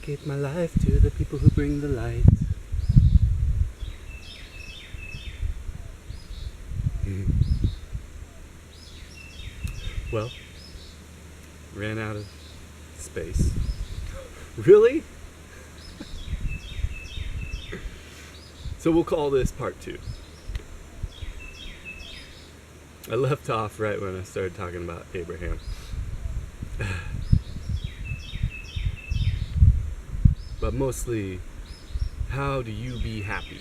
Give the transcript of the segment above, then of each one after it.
dedicate my life to the people who bring the light. Well, ran out of space. Really? So we'll call this part 2. I left off right when I started talking about Abraham. But mostly, how do you be happy?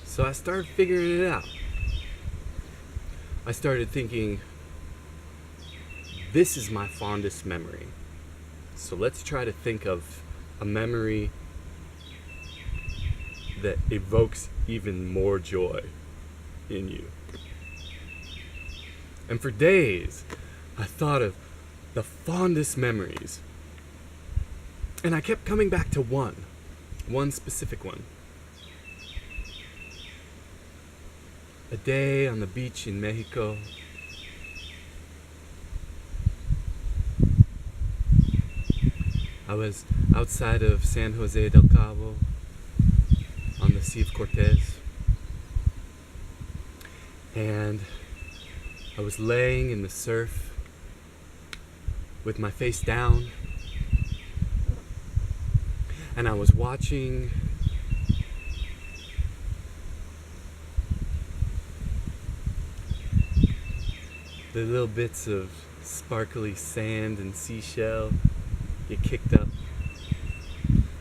So I started figuring it out. I started thinking, this is my fondest memory. So let's try to think of a memory that evokes even more joy in you. And for days, I thought of the fondest memories. And I kept coming back to one specific one. A day on the beach in Mexico. I was outside of San Jose del Cabo on the Sea of Cortez. And I was laying in the surf with my face down. And I was watching the little bits of sparkly sand and seashell get kicked up.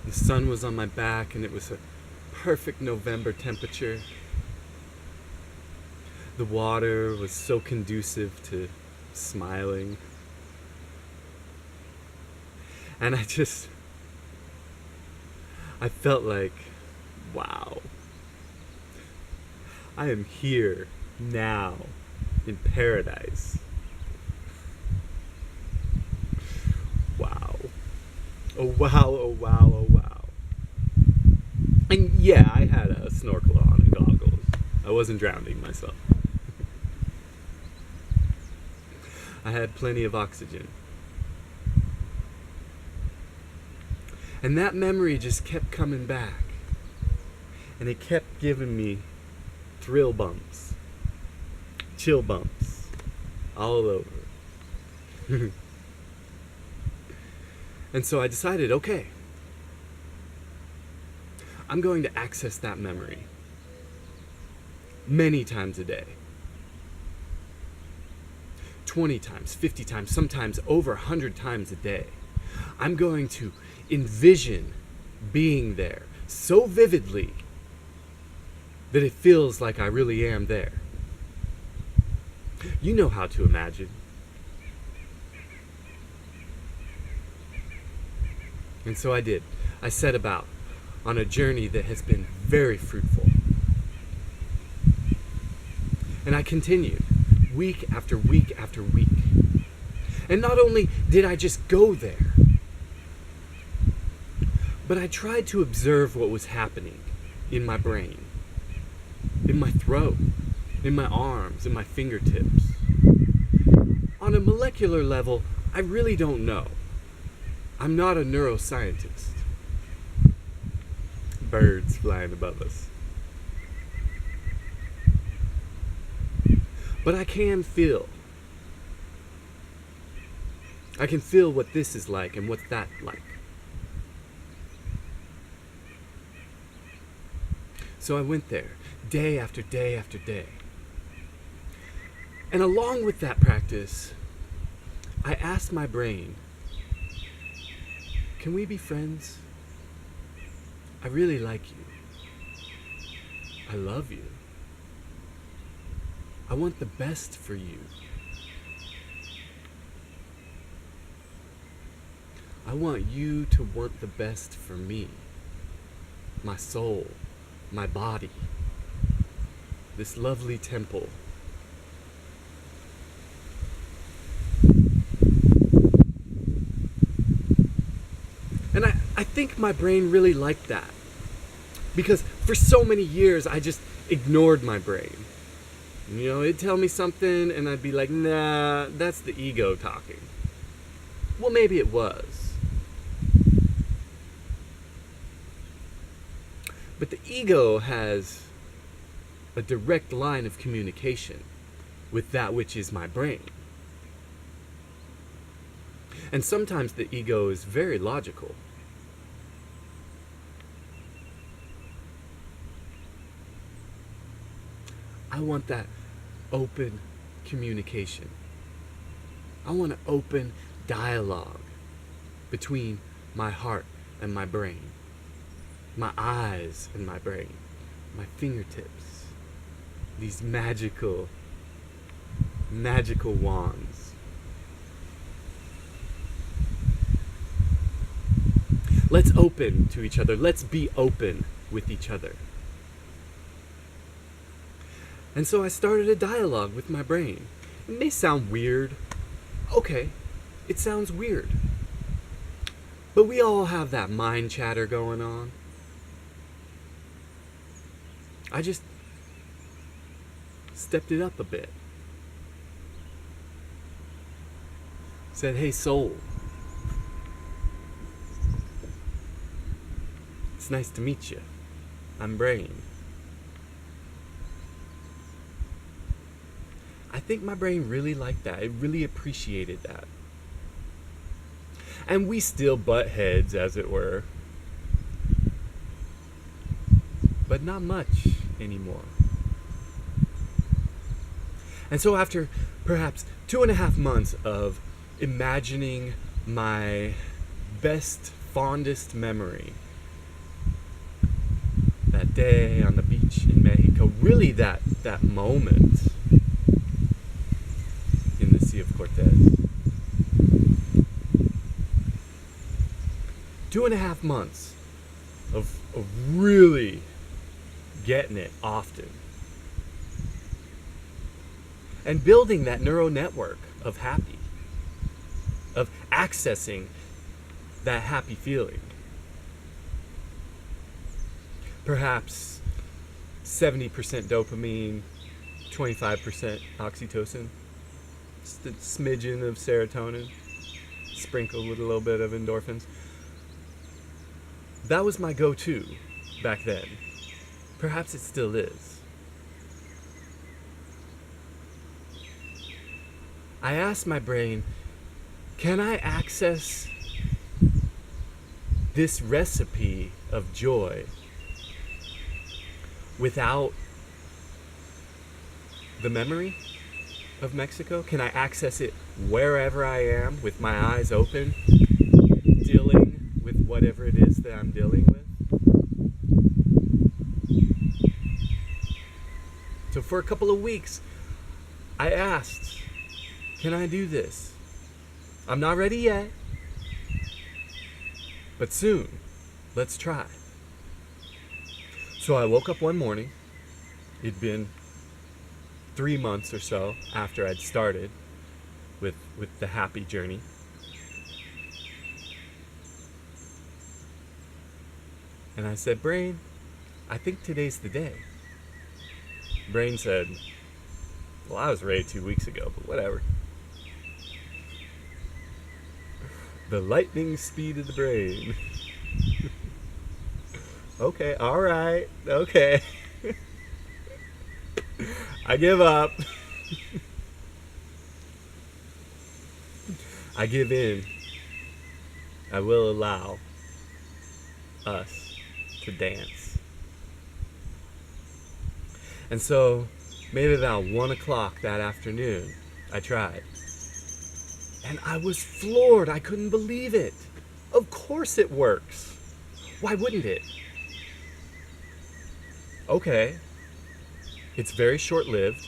The sun was on my back and it was a perfect November temperature. The water was so conducive to smiling. And I felt like, wow, I am here now in paradise. Wow. Oh wow, oh wow, oh wow. And yeah, I had a snorkel on and goggles. I wasn't drowning myself. I had plenty of oxygen. And that memory just kept coming back. And it kept giving me thrill bumps, chill bumps, all over. And so I decided, okay, I'm going to access that memory many times a day. 20 times, 50 times, sometimes over 100 times a day. I'm going to envision being there so vividly that it feels like I really am there. You know how to imagine. And so I did. I set about on a journey that has been very fruitful. And I continued week after week after week. And not only did I just go there, but I tried to observe what was happening in my brain, in my throat, in my arms, in my fingertips. On a molecular level, I really don't know. I'm not a neuroscientist. Birds flying above us. But I can feel. I can feel what this is like and what's that like. So I went there, day after day after day. And along with that practice, I asked my brain, can we be friends? I really like you. I love you. I want the best for you. I want you to want the best for me. My soul, my body, this lovely temple. And I think my brain really liked that. Because for so many years, I just ignored my brain. You know, it'd tell me something and I'd be like, nah, that's the ego talking. Well, maybe it was. But the ego has a direct line of communication with that which is my brain. And sometimes the ego is very logical. I want that open communication. I want an open dialogue between my heart and my brain, my eyes and my brain, my fingertips, these magical wands. Let's open to each other. Let's be open with each other. And so I started a dialogue with my brain. It may sound weird. Okay, it sounds weird. But we all have that mind chatter going on. I just stepped it up a bit. Said, hey soul, it's nice to meet you. I'm Brain. I think my brain really liked that. It really appreciated that. And we still butt heads, as it were. But not much anymore. And so after perhaps 2.5 months of imagining my best, fondest memory, that day on the beach in Mexico, really that moment in the Sea of Cortez. 2.5 months of really getting it often. And building that neural network of happy, of accessing that happy feeling. Perhaps 70% dopamine, 25% oxytocin, just a smidgen of serotonin, sprinkled with a little bit of endorphins. That was my go-to back then. Perhaps it still is. I asked my brain, can I access this recipe of joy without the memory of Mexico? Can I access it wherever I am with my eyes open, dealing with whatever it is that I'm dealing with? So for a couple of weeks, I asked, can I do this? I'm not ready yet, but soon. Let's try. So I woke up one morning. It'd been 3 months or so after I'd started with the happy journey. And I said, Brain, I think today's the day. Brain said, well, I was ready 2 weeks ago, but whatever. The lightning speed of the brain. Okay, alright, okay. I give up. I give in. I will allow us to dance. And so, maybe about 1 o'clock that afternoon, I tried. And I was floored. I couldn't believe it. Of course it works. Why wouldn't it? Okay. It's very short-lived.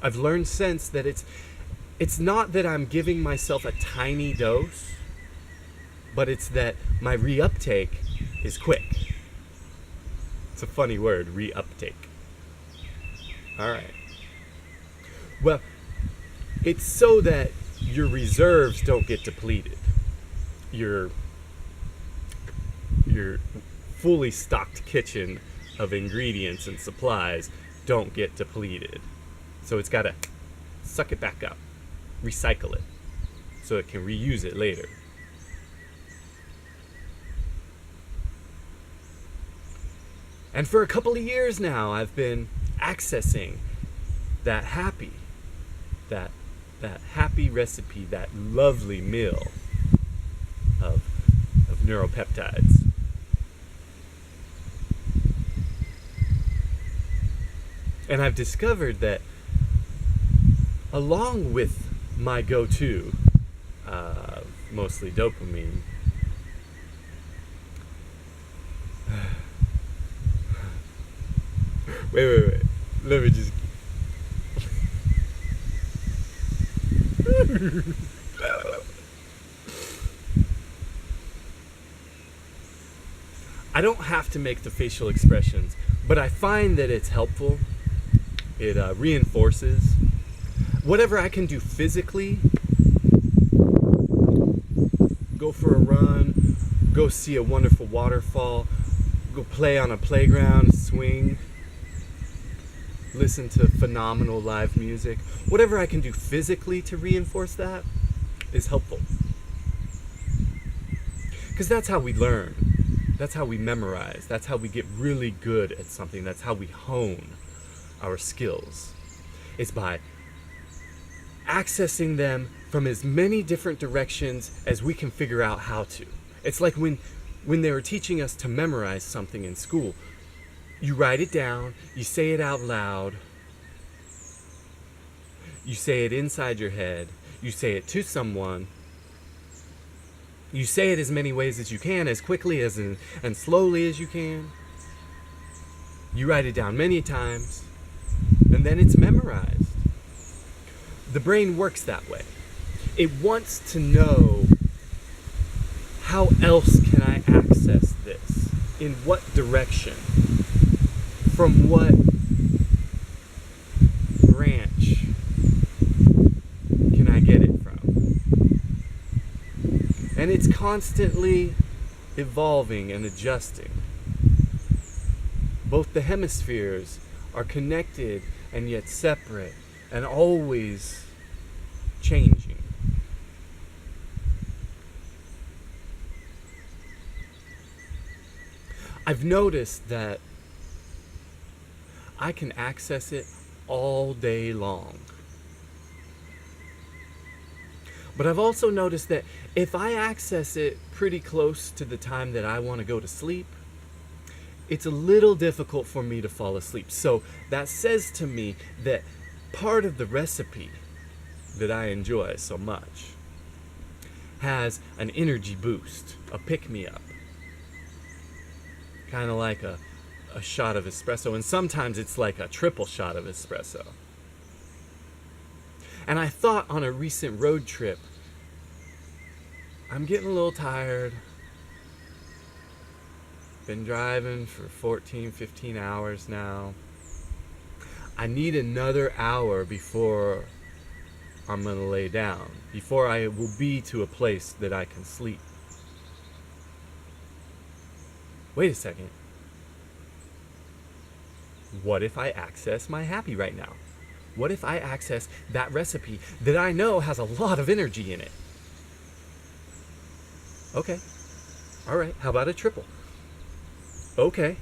I've learned since that it's not that I'm giving myself a tiny dose, but it's that my reuptake is quick. It's a funny word, reuptake. All right. Well, it's so that your reserves don't get depleted. Your fully stocked kitchen of ingredients and supplies don't get depleted. So it's got to suck it back up, recycle it. so it can reuse it later. And for a couple of years now, I've been accessing that happy recipe, that lovely meal of neuropeptides. And I've discovered that along with my go-to, mostly dopamine, wait, let me just I don't have to make the facial expressions, but I find that it's helpful. It reinforces whatever I can do physically. Go for a run, go see a wonderful waterfall, go play on a playground, swing, listen to phenomenal live music. Whatever I can do physically to reinforce that is helpful. Because that's how we learn. That's how we memorize. That's how we get really good at something. That's how we hone our skills. It's by accessing them from as many different directions as we can figure out how to. It's like when they were teaching us to memorize something in school. You write it down, you say it out loud, you say it inside your head, you say it to someone, you say it as many ways as you can, as quickly and slowly as you can. You write it down many times, and then it's memorized. The brain works that way. It wants to know, how else can I access this? In what direction? From what branch can I get it from? And it's constantly evolving and adjusting. Both the hemispheres are connected and yet separate and always changing. I've noticed that I can access it all day long. But I've also noticed that if I access it pretty close to the time that I want to go to sleep, it's a little difficult for me to fall asleep. So that says to me that part of the recipe that I enjoy so much has an energy boost, a pick-me-up. Kind of like a shot of espresso, and sometimes it's like a triple shot of espresso. And I thought on a recent road trip, I'm getting a little tired. Been driving for 14, 15 hours now. I need another hour before I'm going to lay down, before I will be to a place that I can sleep. Wait a second. What if I access my happy right now? What if I access that recipe that I know has a lot of energy in it? Okay. All right. How about a triple? Okay.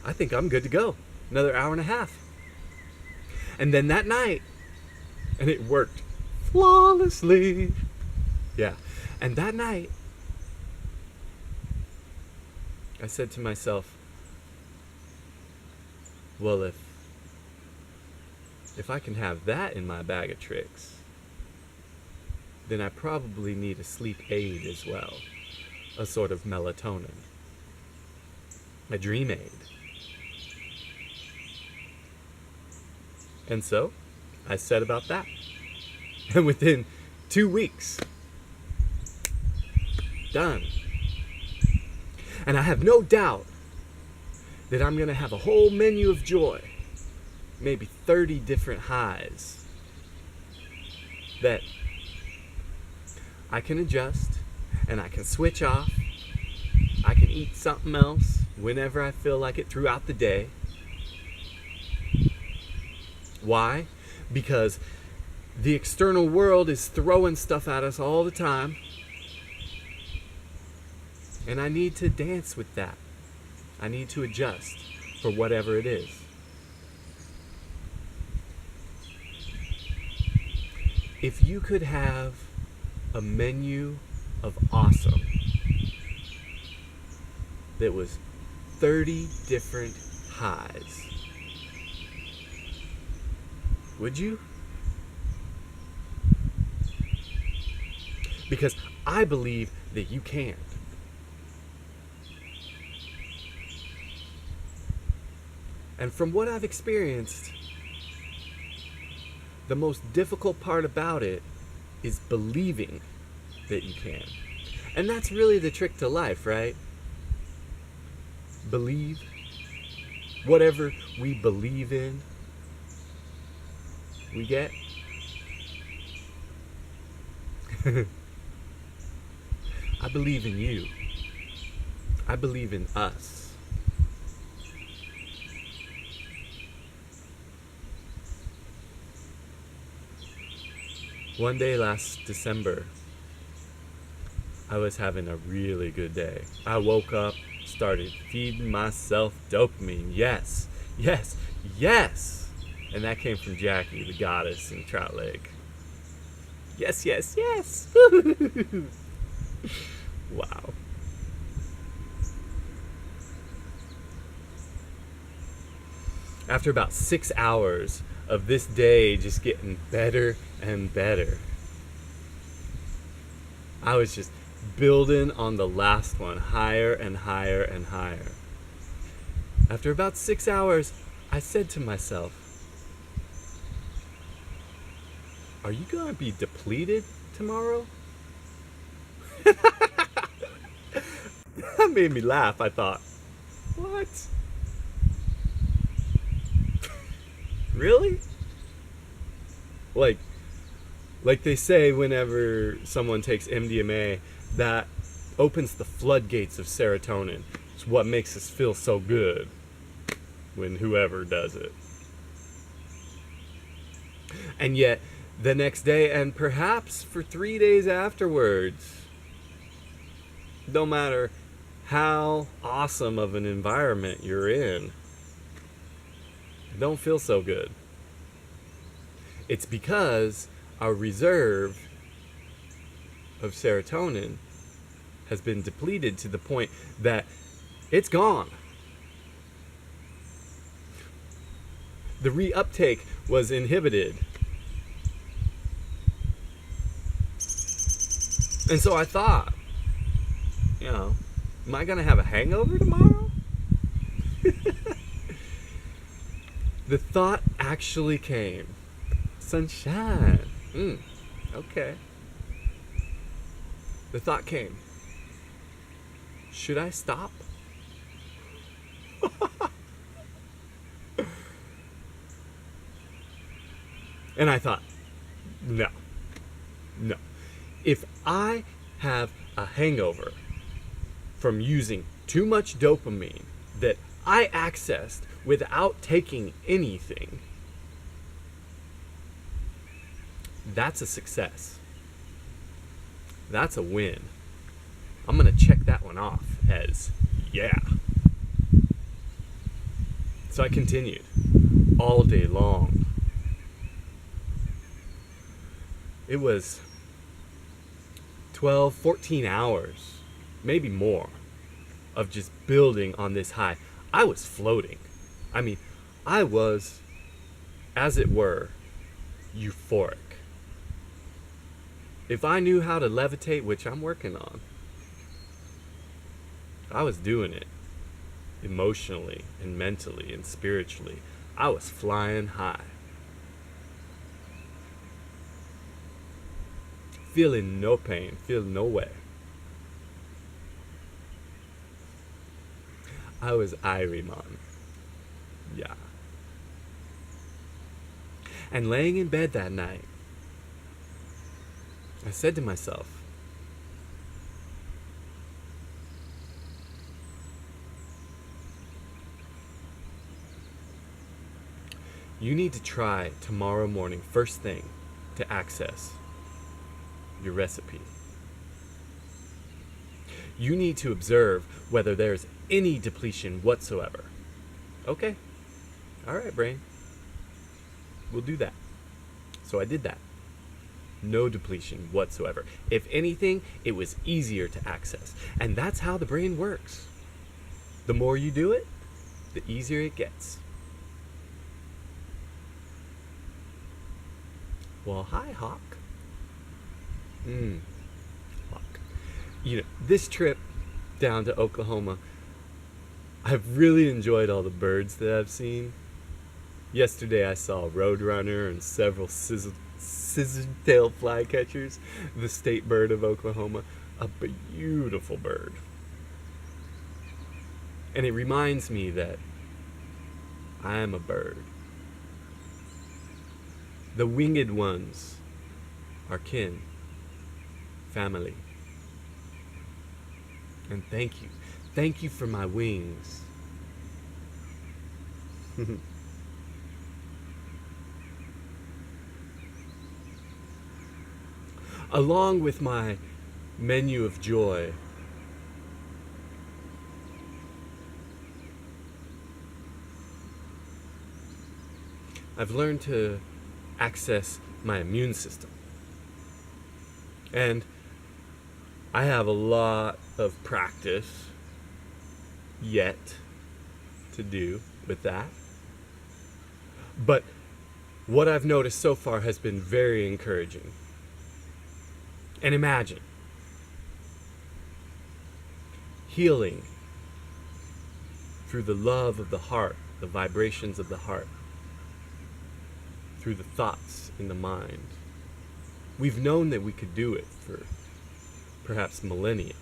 I think I'm good to go. Another hour and a half. And then that night, and it worked flawlessly. Yeah. And that night, I said to myself, well, if I can have that in my bag of tricks, then I probably need a sleep aid as well. A sort of melatonin. A dream aid. And so, I set about that. And within 2 weeks, done. And I have no doubt that I'm going to have a whole menu of joy, maybe 30 different highs, that I can adjust and I can switch off. I can eat something else whenever I feel like it throughout the day. Why? Because The external world is throwing stuff at us all the time. And I need to dance with that. I need to adjust for whatever it is. If you could have a menu of awesome that was 30 different highs, would you? Because I believe that you can. And from what I've experienced, the most difficult part about it is believing that you can. And that's really the trick to life, right? Believe. Whatever we believe in, we get. I believe in you. I believe in us. One day last December, I was having a really good day. I woke up, started feeding myself dopamine. Yes, yes, yes! And that came from Jackie, the goddess in Trout Lake. Yes, yes, yes! Wow. After about 6 hours of this day just getting better and better, I was just building on the last one, higher and higher and higher. After about 6 hours, I said to myself, are you going to be depleted tomorrow? That made me laugh. I thought, what? Really? Like they say whenever someone takes MDMA, that opens the floodgates of serotonin. It's what makes us feel so good when whoever does it. And yet, the next day, and perhaps for 3 days afterwards, no matter how awesome of an environment you're in, don't feel so good. It's because our reserve of serotonin has been depleted to the point that it's gone. The reuptake was inhibited. And so I thought, am I going to have a hangover tomorrow? The thought actually came. Sunshine. Okay. The thought came. Should I stop? And I thought, no. If I have a hangover from using too much dopamine that I accessed without taking anything, that's a success. That's a win. I'm going to check that one off as yeah. So I continued all day long. It was 12, 14 hours, maybe more, of just building on this high. I was floating. I mean, I was, as it were, euphoric. If I knew how to levitate, which I'm working on, I was doing it emotionally and mentally and spiritually. I was flying high. Feeling no pain, feeling no way. I was Irie, man. Yeah. And laying in bed that night, I said to myself, you need to try tomorrow morning, first thing, to access your recipe. You need to observe whether there's any depletion whatsoever. Okay. All right, brain. We'll do that. So I did that. No depletion whatsoever. If anything, it was easier to access. And that's how the brain works. The more you do it, the easier it gets. Well, hi, Hawk. Hawk. This trip down to Oklahoma, I've really enjoyed all the birds that I've seen. Yesterday I saw a roadrunner and several scissor-tailed flycatchers, the state bird of Oklahoma, a beautiful bird. And it reminds me that I am a bird. The winged ones are kin, family. And thank you. Thank you for my wings. Along with my menu of joy, I've learned to access my immune system. And I have a lot of practice yet to do with that. But what I've noticed so far has been very encouraging. And imagine healing through the love of the heart, the vibrations of the heart, through the thoughts in the mind. We've known that we could do it for perhaps millennia.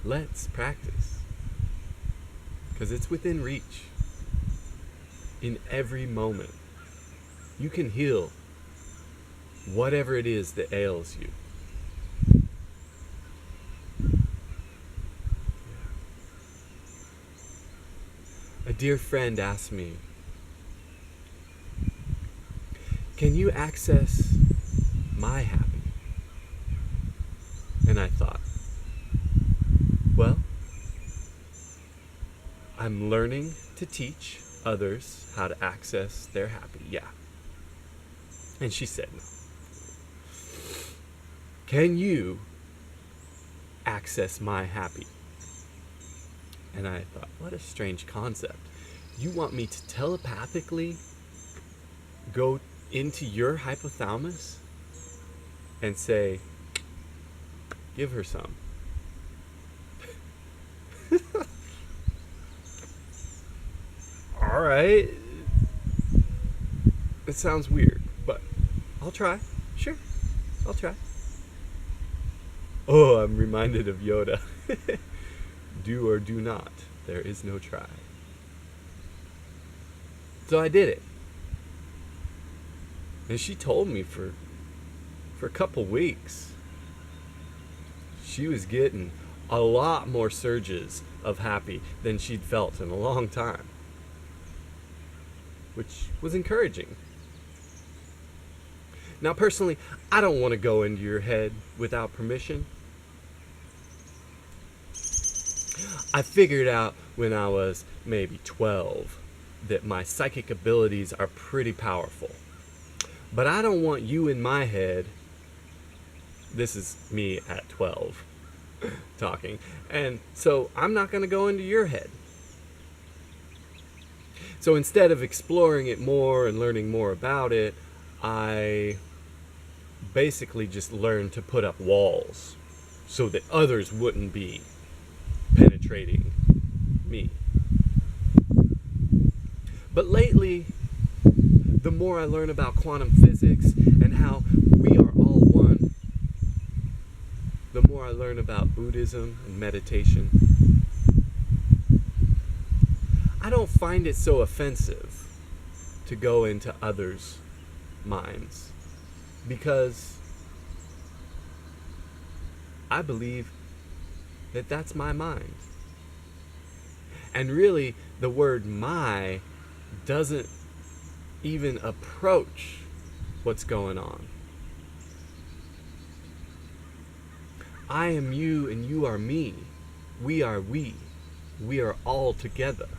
Let's practice, because it's within reach. In every moment, you can heal whatever it is that ails you. A dear friend asked me, "Can you access my happy?" And I thought, well, I'm learning to teach others how to access their happy. Yeah. And she said, no. Can you access my happy? And I thought, what a strange concept. You want me to telepathically go into your hypothalamus and say, give her some. All right. It sounds weird, but I'll try. Sure, I'll try. Oh, I'm reminded of Yoda. Do or do not. There is no try. So I did it. And she told me for a couple weeks, she was getting a lot more surges of happy than she'd felt in a long time, which was encouraging. Now, personally, I don't want to go into your head without permission. I figured out when I was maybe 12 that my psychic abilities are pretty powerful. But I don't want you in my head. This is me at 12 talking. And so I'm not going to go into your head. So instead of exploring it more and learning more about it, I basically just learned to put up walls so that others wouldn't be penetrating me. But lately, the more I learn about quantum physics and how we are all one, the more I learn about Buddhism and meditation, I don't find it so offensive to go into others' minds, because I believe that that's my mind. And really, the word my doesn't even approach what's going on. I am you and you are me. We are we. We are all together.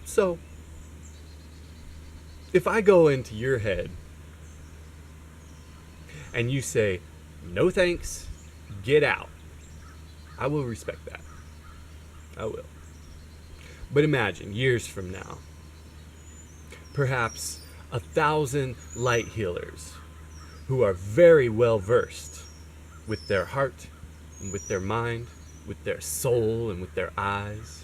So, if I go into your head and you say, no thanks, get out, I will respect that. I will. But imagine, years from now, perhaps 1,000 light healers who are very well versed with their heart and with their mind, with their soul and with their eyes.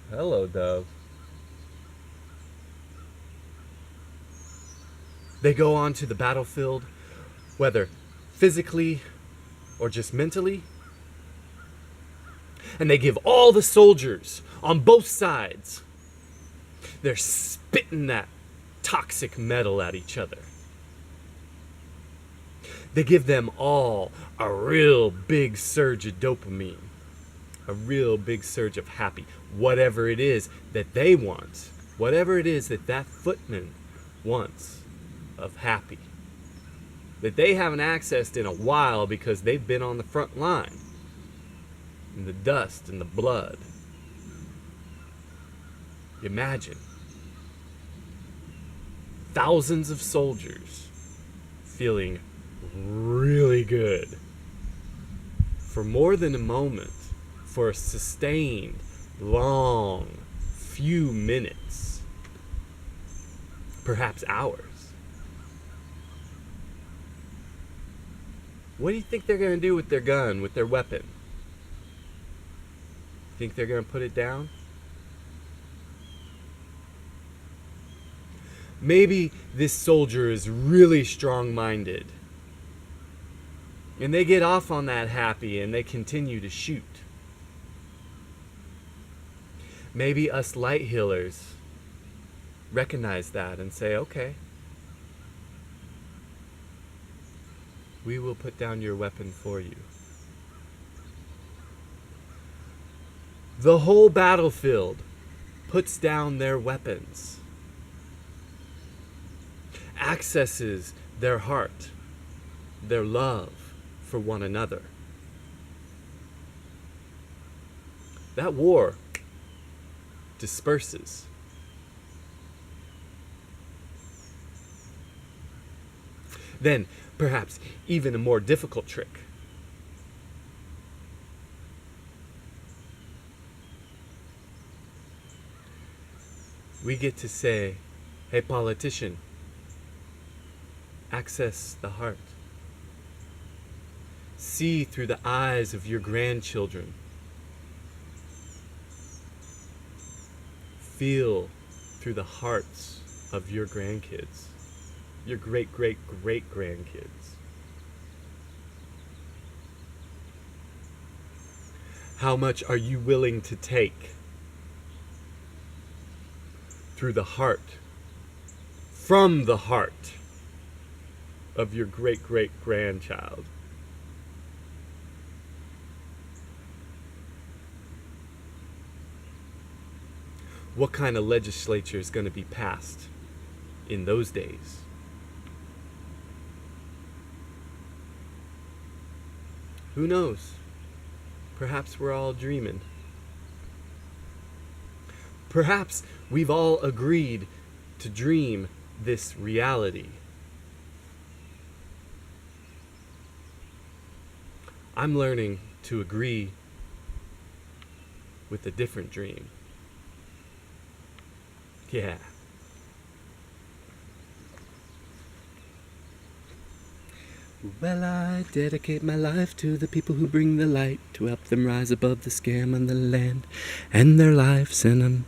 Hello, Dove. They go on to the battlefield, whether physically or just mentally, and they give all the soldiers on both sides, they're spitting that toxic metal at each other. They give them all a real big surge of dopamine, a real big surge of happy, whatever it is that they want, whatever it is that that footman wants of happy, that they haven't accessed in a while because they've been on the front line, in the dust and the blood. Imagine thousands of soldiers feeling really good for more than a moment, for a sustained, long, few minutes, perhaps hours. What do you think they're going to do with their gun, with their weapon? Think they're going to put it down? Maybe this soldier is really strong-minded, and they get off on that happy and they continue to shoot. Maybe us light healers recognize that and say, okay, we will put down your weapon for you. The whole battlefield puts down their weapons, accesses their heart, their love for one another. That war disperses. Then, perhaps even a more difficult trick. We get to say, hey politician, access the heart. See through the eyes of your grandchildren. Feel through the hearts of your grandkids, your great-great-great-grandkids. How much are you willing to take through the heart, from the heart of your great-great-grandchild? What kind of legislature is going to be passed in those days? Who knows? Perhaps we're all dreaming. Perhaps we've all agreed to dream this reality. I'm learning to agree with a different dream. Yeah. Well, I dedicate my life to the people who bring the light, to help them rise above the scam on the land and their lives in 'em.